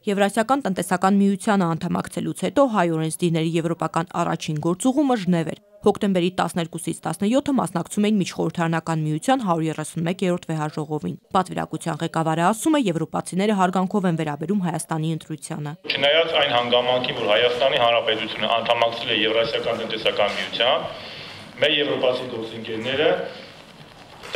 Եվրասիական տնտեսական միությանը անդամակցելուց հետո հայ օրենսդիրների եվրոպական առաջին գործուղումը Ժնև էր։ Հոկտեմբերի 12-ից 17-ը մասնակցում էին Միջխորհրդարանական միության 131-րդ վեհաժողովին։ Պատվիրակության ղեկավարը ասում է, եվրոպացիները հարգանքով են վերաբերում Հայաստանի ընտրությանը։ Չնայած այն հանգամանքին, որ Հայաստանի Հանրապետությունը անդամակցել է Եվրասիական տնտեսական միության, մեր եվրոպացի գործընկերները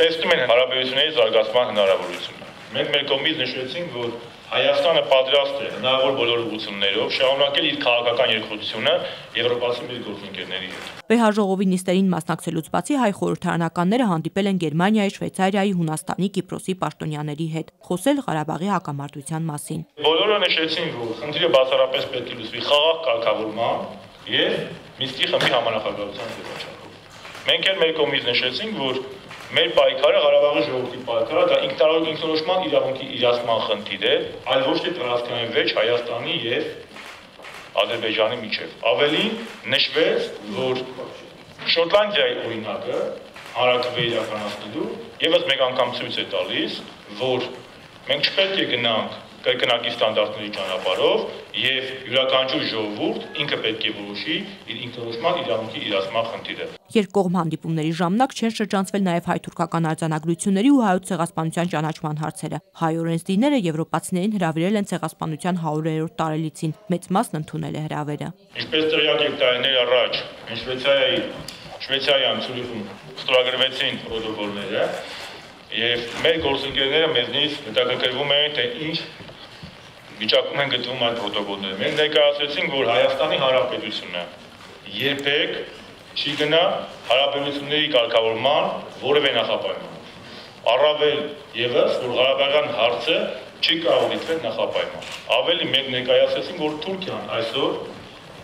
տեսնում են հարաբերությունների զարգացման հնարավորությունը։ Մենք մեր կողմից նշեցինք, որ Հայաստանը պատրաստ է հնարավոր բոլոր ուղղություններով շարունակել իր քաղաքական երկխոսությունը եվրոպացի մեր գործընկերների հետ։ Վեհաժողովի նիստերին մասնակցելուց բացի հայ խորհրդարանականները հանդիպել են Գերմանիայի, Շվեյցարիայի, Հունաստանի, Կիպրոսի պաշտոնյաների հետ, խոսել Ղարաբաղի հակամարտության մասին։ Բոլորը նշեցին, որ խնդիրը բացառապես պետք է լուծվի խաղաղ կարգավորման եւ Մինսկի խմբի համանախագահության ձևաչափով։ Մենք էլ մեր կողմից նշեցինք, որ մեր պայքարը Ղարաբաղի ժողովրդի պայքարը դա ինքնորոշման իրավունքի իրացման խնդիր է, այլ ոչ թե տարածքային վեճ Հայաստանի եւ Ադրբեջանի միջև։ Ավելին նշվեց, որ Շոտլանդիայի օրինակը հանրաքվե իրականացնելու եւս մեկ անգամ ցույց է տալիս, որ մենք չպետք է գնանք կրկնակի ստանդարտների ճանապարհով եւ յուրաքանչյուր ժողովուրդ ինքը պետք է որոշի իր ինքնորոշման իրավունքի իրացման խնդիրը։ Երկկողմ հանդիպումների ժամանակ չեն շրջանցվել նաև հայ-թուրքական արձանագրությունների ու հայոց ցեղասպանության ճանաչման հարցերը։ Հայ օրենսդիրները եվրոպացիներին հրավիրել են ցեղասպանության 100-րդ տարելիցին, մեծ մասն ընդունել է հրավերը։ Ինչպես տեղյակ եք, տարիներ առաջ Շվեյցարիայում Ցյուրիխում ստորագրվեցին պրոտոկոլները եւ մեր գործընկերները մեզնից հետաքրքրվում էին, թե ինչ վիճակում են գտնվում այդ պրոտոկոլները։ Մենք ներկայացրեցինք, որ Հայաստանի Հանրապետությունը երբեք չի գնա հարաբերությունների կարգավորման որևէ նախապայման։ Առավել եւս, որ Ղարաբաղյան հարցը չի կարող լուծվել նախապայման։ Ավելի մենք ներկայացրեցինք, որ Թուրքիան այսօր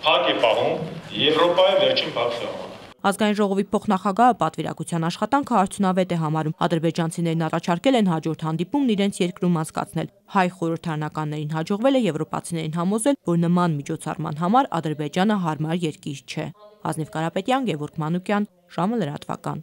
փակ է պահում Եվրոպայի վերջին փակսահմանը։ Ազգային ժողովի փոխնախագահը պատվիրակության աշխատանքը արդյունավետ է համարում։ Ադրբեջանցիներն առաջարկել են հաջորդ հանդիպումն իրենց երկրում անցկացնել։ Հայ խորհրդարանականներին հաջողվել է եվրոպացիներին համոզել, որ նման միջոցառման համար Ադրբեջանը հարմար երկիր չէ։ Ազնիվ Կարապետյան, Գևորգ Մանուկյան, ժամը լրատվական։